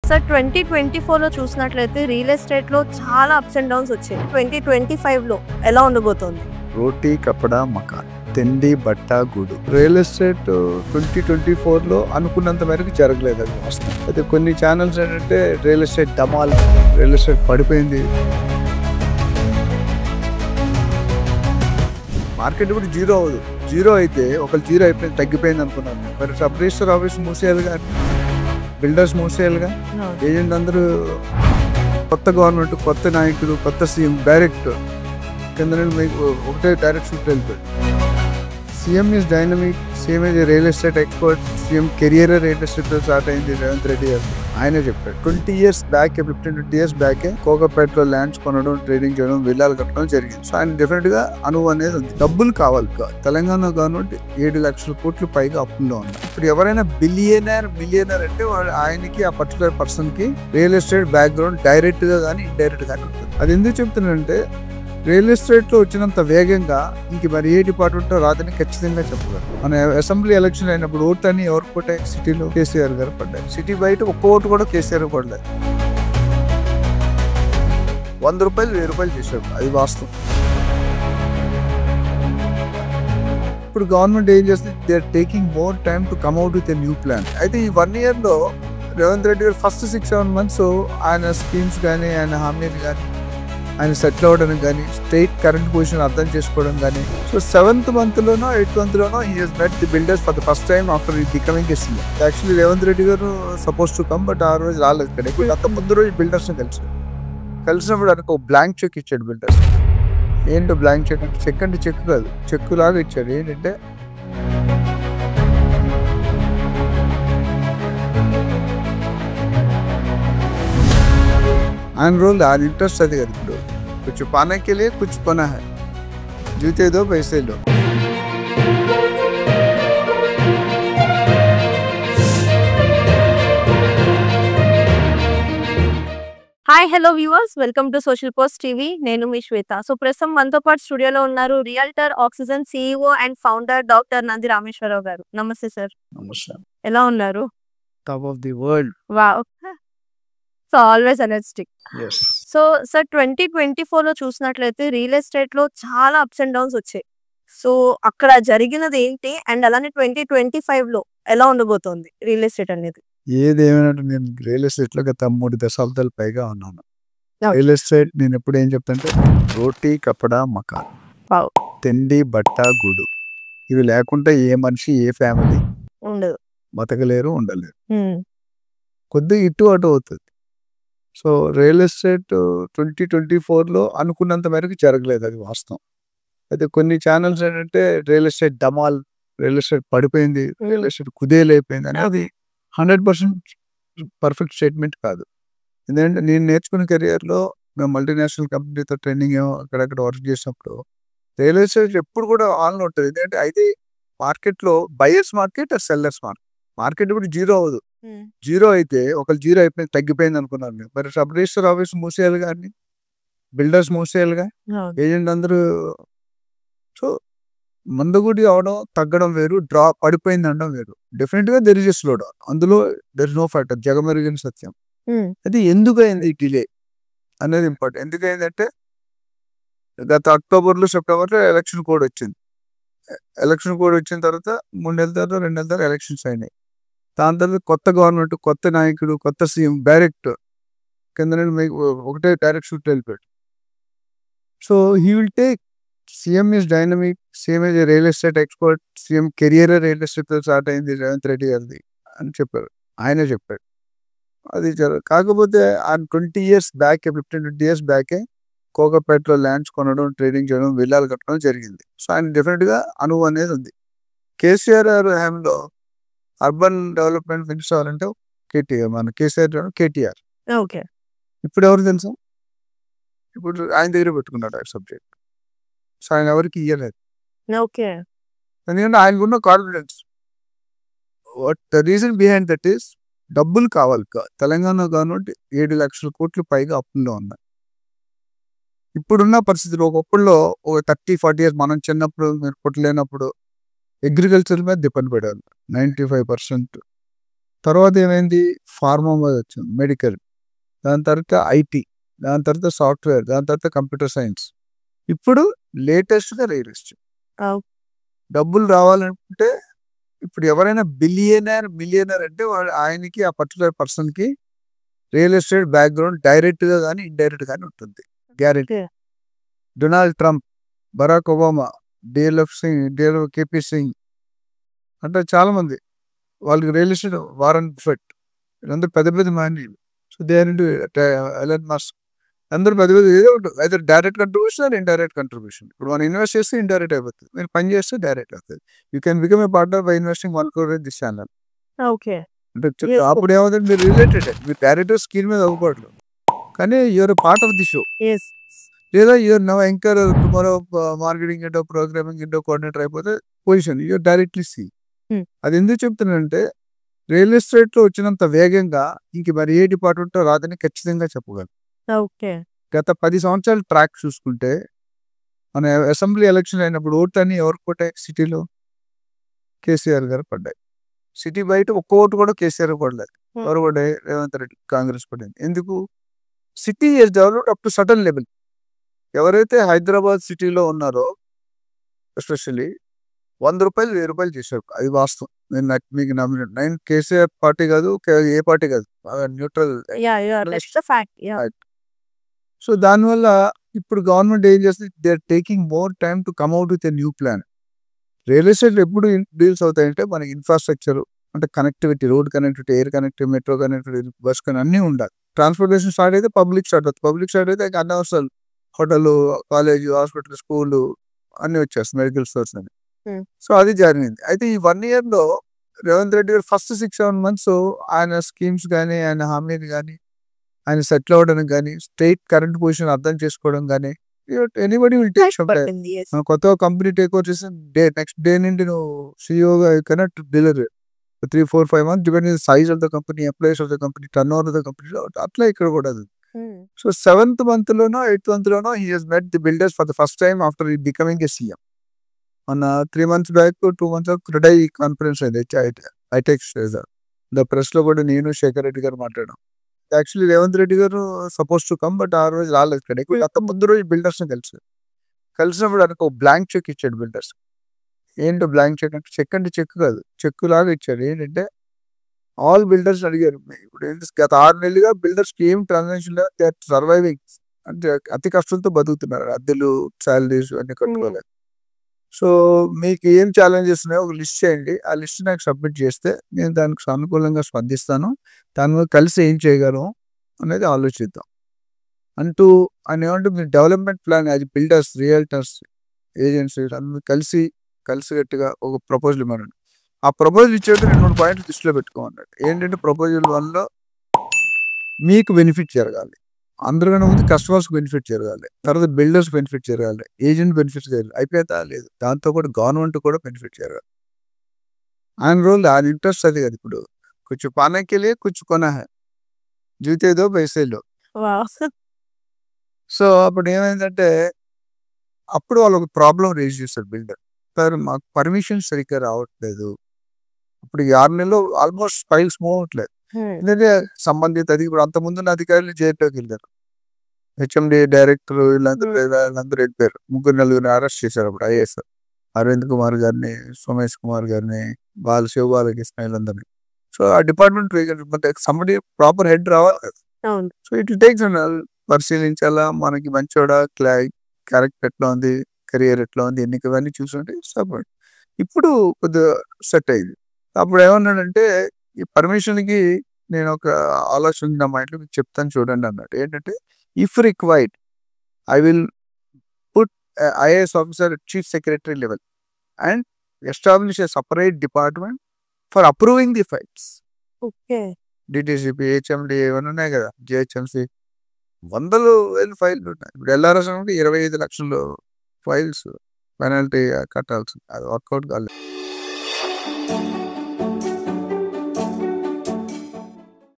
Sir 2024లో చూసినట్లయితే real ఎస్టేట్‌లో చాలా అప్స్ అండ్ డౌన్స్ వచ్చాయి. 2025లో ఎలా ఉండబోతోంది? రోటీ కపడా మకాన్, తిండి బట్ట గూడు. రియల్ ఎస్టేట్ 2024లో అనుకున్నంత మేరకు జరగలేదు. అది వాస్తవం. అయితే కొన్ని ఛానల్స్ ఏంటంటే రియల్ ఎస్టేట్ డమాల్, రియల్ ఎస్టేట్ పడిపోయింది, మార్కెట్ ఇప్పుడు జీరో అవ్వదు. జీరో అయితే ఒకళ్ళు జీరో అయిపోయింది, తగ్గిపోయింది అనుకున్నాను. మరి సబ్ రిజిస్టర్ ఆఫీస్ మూసేయాలి కానీ, బిల్డర్స్ మూసేయాలిగా, ఏజెంట్ అందరూ కొత్త గవర్నమెంట్, కొత్త నాయకుడు, కొత్త సీఎం డైరెక్ట్ కింద నుండి మీకు ఒకటే డైరెక్ట్ షూట్ వెళ్ళిపోయింది. CM is dynamic, CM is real estate expert, CM career real estate start అయింది రేవంత్ రెడ్డి గారు. ఆయనే చెప్పాడు 20 years బ్యాక్, 15-20 years బ్యాకే కోకపేటలో ల్యాండ్స్ కొనడం, ట్రేడింగ్ చేయడం, విల్లాలు కట్టడం జరిగింది. సో ఆయన డెఫినెట్ గా అనుభవం అనేది ఉంది. డబ్బులు కావాలి. తెలంగాణ గవర్నమెంట్ 7 లక్షల కోట్లు పైగా అప్పుల్లో ఉంది. ఇప్పుడు ఎవరైనా బిలియనర్ అంటే ఆయనకి ఆ పర్టికులర్ పర్సన్ కి రియల్ ఎస్టేట్ బ్యాక్గ్రౌండ్ డైరెక్ట్ గా కానీ ఇండైరెక్ట్ గానీ ఉంటుంది. అది ఎందుకు చెప్తున్నానంటే రియల్ ఎస్టేట్ లో వచ్చినంత వేగంగా ఇంక మరి ఏ డిపార్ట్మెంట్ రాదని ఖచ్చితంగా చెప్పగలరు. మన అసెంబ్లీ ఎలక్షన్ అయినప్పుడు ఓటు అని ఎవరు పడ్డాయి? సిటీలో కేసీఆర్ గారు పడ్డారు. సిటీ బయట ఒక్క ఓటు కూడా కేసీఆర్ పడలేదు. 100 రూపాయలు 1000 రూపాయలు చేశారు. అది వాస్తవం. ఇప్పుడు గవర్నమెంట్ ఏం చేస్తుంది? They are taking more time to come out with a new plan. అయితే ఈ 1 year లో రేవంత్ రెడ్డి గారు ఫస్ట్ 6-7 months ఆయన స్కీమ్స్ కానీ, ఆయన హామీలు కానీ, ఆయన సెటిల్ అవ్వడం కానీ, స్టేట్ కరెంట్ పొజిషన్ అర్థం చేసుకోవడం కానీ. సో 7th month లోనో 8th month లోనో he has met the builders for the first time after becoming a CM. Actually Revanth Reddy గారు సపోజ్ టు కమ్, బట్ ఆ రోజు రాలేదు. ఇక్కడ అంత ముందు రోజు బిల్డర్స్ కలిసినప్పుడు ఆయనకు ఒక బ్లాంక్ చెక్ ఇచ్చాడు బిల్డర్స్. ఏంటో బ్లాంక్ చెక్ అంటే? చెక్ అంటే చెక్ కాదు, చెక్ లాగా ఇచ్చాడు. ఏంటంటే ఆయన రోజు ఆయన ఇంట్రెస్ట్ అది కదా. ఇప్పుడు कुछ पाने के लिए कुछ पना है, जूते दो पैसे लो. Hi, hello viewers, welcome to Social Post TV. నేను మీ శ్వేత. సో ప్రస్తుతం మనతో పాటు స్టూడియోలో ఉన్నారు realtor Oxygen CEO and founder doctor Nandi Rameshwar Rao గారు. నమస్తే సార్. నమస్తే. ఎలా ఉన్నారు? Top of the world. Wow. So always energetic. yes. So sir 2024లో చూసినట్లయితే రియల్ ఎస్టేట్‌లో చాలా అప్స్ అండ్ డౌన్స్ వచ్చాయి. సో అక్కడ జరిగినది ఏంటి? అండ్ అలానే 2025లో ఎలా ఉండబోతోంది రియల్ ఎస్టేట్ అనేది? ఏదేమైనా నేను రియల్ ఎస్టేట్ లో గత 3 దశాబ్దాలు పైగా ఉన్నాను. రియల్ ఎస్టేట్ నేను ఎప్పుడు ఏం చెప్తానంటే రోటీ కపడా మకాన్, వావ్, తిండి బట్ట గూడు. ఇవి లేకుండా ఏ మనిషి, ఏ ఫ్యామిలీ ఉండదు, బతకలేరు, ఉండలేరు. కొద్దిగా ఇటు అటు అవుతుంది. సో రియల్ ఎస్టేట్ 2024లో అనుకున్నంత మేరకు జరగలేదు. అది వాస్తవం. అయితే కొన్ని ఛానల్స్ ఏంటంటే రియల్ ఎస్టేట్ డమాల్, రియల్ ఎస్టేట్ పడిపోయింది, రియల్ ఎస్టేట్ కుదేలైపోయింది అని. అది 100% పర్ఫెక్ట్ స్టేట్మెంట్ కాదు. ఎందుకంటే నేను నేర్చుకున్న కెరియర్లో మేము మల్టీనేషనల్ కంపెనీతో ట్రైనింగ్ అక్కడక్కడ వర్క్ చేసినప్పుడు రియల్ ఎస్టేట్ ఎప్పుడు కూడా ఆన్ ఉంటుంది. ఎందుకంటే అయితే మార్కెట్లో buyers market, sellers market. Market ఇప్పుడు జీరో అవ్వదు. జీరో అయితే ఒకళ్ళు జీరో అయిపోయింది, తగ్గిపోయింది అనుకున్నాను. మరి సబ్ రిజిస్టర్ ఆఫీస్ మూసేయాలి కానీ, బిల్డర్స్ మూసేయాలిగా, ఏజెంట్ అందరూ. సో మందగుడి అవడం, తగ్గడం వేరు, పడిపోయింది అనడం వేరు. డెఫినెట్ గా there is a slow down. అందులో దెర్ ఇస్ నో ఫ్యాక్టర్, జగమెరిగిన సత్యం. అది ఎందుకు అయింది డిలే అనేది ఇంపార్టెంట్. ఎందుకైందంటే గత అక్టోబర్లో, సెప్టెంబర్లో ఎలక్షన్ కోడ్ వచ్చింది. ఎలక్షన్ కోడ్ వచ్చిన తర్వాత 3 నెలల తర్వాత, 2 నెలల తర్వాత ఎలక్షన్స్ అయినాయి. దాని తర్వాత కొత్త గవర్నమెంట్, కొత్త నాయకుడు, కొత్త సీఎం డైరెక్ట్ కింద నుండి మీకు ఒకటే డైరెక్ట్ షూట్ వెళ్ళిపోయాడు. So he will take, CM is dynamic, CM is real estate expert, CM career real estate start అయింది రేవంత్ రెడ్డి గారిది అని చెప్పారు. ఆయనే చెప్పాడు. అది కాకపోతే ఆయన 20 years బ్యాక్, 15-20 years బ్యాకే కోకపేటలో ల్యాండ్స్ కొనడం, ట్రేడింగ్ చేయడం, విల్లాలు కట్టడం జరిగింది. సో ఆయన డెఫినెట్ గా అనుభవం అనేది ఉంది. కేసీఆర్ హయాంలో అర్బన్ డెవలప్మెంట్ మినిస్టర్ అవ్వాలంటే కేటీఆర్, మన కేటీఆర్. ఓకే. ఇప్పుడు ఎవరు తెలుసా? ఇప్పుడు ఆయన దగ్గర పెట్టుకున్నాడు ఆ సబ్జెక్ట్. సో ఆయన ఎవరికి ఇయ్యలేదు. ఓకే. ఎందుకంటే ఆయనకున్న confidence. What the reason behind that is డబ్బులు కావాలి. తెలంగాణ గవర్నమెంట్ 7 లక్షల కోట్లు పైగా అప్పుల్లో ఉన్నాయి. ఇప్పుడున్న పరిస్థితులు, ఒకప్పుడులో ఒక 30-40 years మనం చిన్నప్పుడు, మీరు పుట్టలేనప్పుడు అగ్రికల్చర్ మీద డిపెండ్ పడేవాళ్ళు. 95% తర్వాత ఏమైంది, ఫార్మా మీద వచ్చింది, మెడికల్, దాని తర్వాత ఐటీ, దాని తర్వాత సాఫ్ట్వేర్, దాని తర్వాత కంప్యూటర్ సైన్స్, ఇప్పుడు లేటెస్ట్గా రియల్ ఎస్టేట్. డబ్బులు రావాలనుకుంటే ఇప్పుడు ఎవరైనా మిలియనర్ అంటే ఆయనకి ఆ పర్టికులర్ పర్సన్కి రియల్ ఎస్టేట్ బ్యాక్గ్రౌండ్ డైరెక్ట్గా కానీ ఇండైరెక్ట్ కానీ ఉంటుంది, guarantee. Donald Trump, Barack Obama, KP Singh అంటే చాలా మంది వాళ్ళకి రియల్ ఎస్టేట్, వారన్ బఫెట్, వీళ్ళందరూ పెద్ద పెద్ద మాన్యులు. So they are into Elon Musk, అందరూ పెద్ద పెద్ద ఏదో ఒకటి, అయితే direct contribution and indirect contribution. ఇప్పుడు మనం ఇన్వెస్ట్ చేస్తే ఇండైరెక్ట్ అయిపోతుంది, మీరు పని చేస్తే డైరెక్ట్ అవుతుంది. You can become a partner by investing 1 crore in this channel. Okay. అంటే అప్పుడు ఏమవుతుంది, మీరు రిలేటెడ్, మీరు డైరెక్ట్ స్క్రీన్ మీద అవ్వకూడదు, కానీ you're part of the show. లేదా you're now anchor, tomorrow marketing ఏంటో, ప్రోగ్రామింగ్ ఏంటో కోఆర్డినేటర్ అయిపోతే పొజిషన్ యూఆర్ డైరెక్ట్లీ సీ. అది ఎందుకు చెప్తున్నానంటే రియల్ ఎస్టేట్లో వచ్చినంత వేగంగా ఇంక మరి ఏ డిపార్ట్మెంట్లో రాదని ఖచ్చితంగా చెప్పగలను. గత 10 సంవత్సరాల ట్రాక్ చూసుకుంటే మన అసెంబ్లీ ఎలక్షన్ అయినప్పుడు ఓట్లన్నీ ఎవరికి పడ్డాయి సిటీలో? కేసీఆర్ గారు పడ్డాయి. సిటీ బయట ఒక్క ఓటు కూడా కేసీఆర్ పడలేదు. ఎవరు పడ్డాయి? రేవంత్ రెడ్డి, కాంగ్రెస్ పడింది. ఎందుకు? City is developed up to sudden level. ఎవరైతే హైదరాబాద్ సిటీలో ఉన్నారో ఎస్పెషల్లీ 100 రూపాయలు 1000 రూపాయలు చేశారు, అది వాస్తవం. నేను మీకు నమ్మిన కేసీఆర్ పార్టీ కాదు, ఏ పార్టీ కాదు, న్యూట్రల్. సో దానివల్ల ఇప్పుడు గవర్నమెంట్ ఏం చేస్తుంది, they are taking more time to come out with a new plan. Real estate ఎప్పుడు డీల్స్ అవుతాయంటే మనకి ఇన్ఫ్రాస్ట్రక్చర్ అంటే connectivity, road connectivity, air connectivity, metro connectivity, bus connect అన్నీ ఉండాలి. ట్రాన్స్పోర్టేషన్ స్టార్ట్ అయితే పబ్లిక్ స్టార్ట్ అవుతుంది, పబ్లిక్ స్టార్ట్ అయితే అన్ని అవసరాలు, హోటల్, కాలేజ్, హాస్పిటల్, స్కూల్ అన్నీ వచ్చేస్తాయి, మెడికల్ స్టోర్స్ అని. సో అది జరిగింది. అయితే ఈ 1 yearలో రేవంత్ రెడ్డి గారు ఫస్ట్ 6-7 months ఆయన స్కీమ్స్ కానీ, ఆయన హామీలు కానీ, ఆయన సెటిల్ అవ్వడం కానీ, స్టేట్ కరెంట్ పొజిషన్ అర్థం చేసుకోవడం కానీ, anybody will take some time. కొత్తగా కంపెనీ టేక్ ఓవర్ చేసిన నెక్స్ట్ డే నుండి నువ్వు సిఇఓగా connect delivery 3-4-5 months depending size of the company, employees of the company, turnover of the company. అట్లా ఇక్కడ కూడా అది. సో 7th monthలోనో 8th monthలోనో he has met the builders for the first time after becoming a CM. మన 3 months back 2 months CREDAI conference అయింది హైటెక్ the ప్రెస్లో కూడా నేను శేఖర్ రెడ్డి గారు మాట్లాడాం. యాక్చువల్లీ రేవంత్ రెడ్డి గారు సపోజ్ టు కమ్, బట్ ఆ రోజు రాలేదు. గత ముందు రోజు బిల్డర్స్ని కలిసినప్పుడు ఆయనకు బ్లాంక్ చెక్ ఇచ్చాడు బిల్డర్స్. ఏంటో బ్లాంక్ చెక్ అంటే, చెక్ అంటే చెక్ కాదు, చెక్ లాగా ఇచ్చాడు. ఏంటంటే ఆల్ బిల్డర్స్ అడిగారు, ఇప్పుడు గత 6 నెలలుగా బిల్డర్స్కి ఏం ట్రాన్సాక్షన్ లేదు, దే ఆర్ సర్వైవింగ్, అంటే అతి కష్టంతో బతుకుతున్నారు, అద్దెలు, శాలరీస్ అన్ని కట్టుకోలేదు. సో మీకు ఏం ఛాలెంజెస్ ఉన్నాయో ఒక లిస్ట్ చేయండి, ఆ లిస్ట్ నాకు సబ్మిట్ చేస్తే నేను దానికి అనుకూలంగా స్పందిస్తాను, దాని మీద కలిసి ఏం చేయగలం అనేది ఆలోచిద్దాం అంటూ ఆయన ఏమంటే మీరు డెవలప్మెంట్ ప్లాన్ అది బిల్డర్స్, రియల్టర్స్, ఏజెంట్స్ అందరూ కలిసిగట్టుగా ఒక ప్రపోజల్ ఇవ్వనండి. ఆ ప్రపోజల్ ఇచ్చేది 2-3 పాయింట్లు దృష్టిలో పెట్టుకోమన్నాడు. ఏంటంటే ప్రపోజల్ వల్ల మీకు బెనిఫిట్ జరగాలి, అందరికన్నా ముందు కస్టమర్స్ బెనిఫిట్ జరగాలి, తర్వాత బిల్డర్స్ బెనిఫిట్ జరగాలి, ఏజెంట్ బెనిఫిట్ జరగాలి, అయిపోతా లేదు, దాంతో కూడా గవర్నమెంట్ కూడా బెనిఫిట్ జరగాలి. ఆయన రోజు ఆయన ఇంట్రెస్ట్ అది కదా. ఇప్పుడు కొంచెం పానకెళ్ళి కొంచెం కొన జీతేదో పైసేలో. సో అప్పుడు ఏమైందంటే అప్పుడు వాళ్ళు ఒక ప్రాబ్లం రేజ్ చేస్తారు బిల్డర్, సార్ మాకు పర్మిషన్ సరిగ్గా రావట్లేదు. ఇప్పుడు 6 నెలలు ఆల్మోస్ట్ ఫైల్స్ మూవ్ అవ్వట్లేదు. ఎందుకంటే సంబంధిత ఇప్పుడు అంతకుముందు అధికారులు జైల్లోకి వెళ్ళారు, హెచ్ఎండి డైరెక్టర్ వీళ్ళందరూ వెళ్ళిపోయారు. 3-4 అరెస్ట్ చేశారు అప్పుడు ఐఏఎస్, అరవింద్ కుమార్ గారిని, సోమేష్ కుమార్ గారిని, శివబాలకృష్ణ వీళ్ళందరినీ. సో ఆ డిపార్ట్మెంట్ సంబడి ప్రాపర్ హెడ్ రావాలి. సో ఇట్ టేక్స్ పరిశీలించాలా, మనకి మంచోడా, క్యారెక్టర్ ఎట్లా ఉంది, కెరియర్ ఎట్లా ఉంది, ఇవన్నీ చూసుకుంటే సపోర్ట్. ఇప్పుడు కొద్దిగా సెట్ అయింది. అప్పుడు ఏమన్నాడంటే ఈ పర్మిషన్కి నేను ఒక ఆలోచన నా మైండ్లో మీకు చెప్తాను చూడండి అన్నాడు. ఏంటంటే if required I will put IAS officer chief secretary level and establish a separate department for approving the files. DTCP, HMD ఏమైనా ఉన్నాయి కదా, జిహెచ్ఎంసి 100,000 ఫైల్లు ఉన్నాయి. ఇప్పుడు ఎల్ఆర్ఎస్ అంటే 25 లక్షలు ఫైల్స్ పెనాల్టీ కట్టాల్సింది, అది వర్కౌట్ కాలేదు.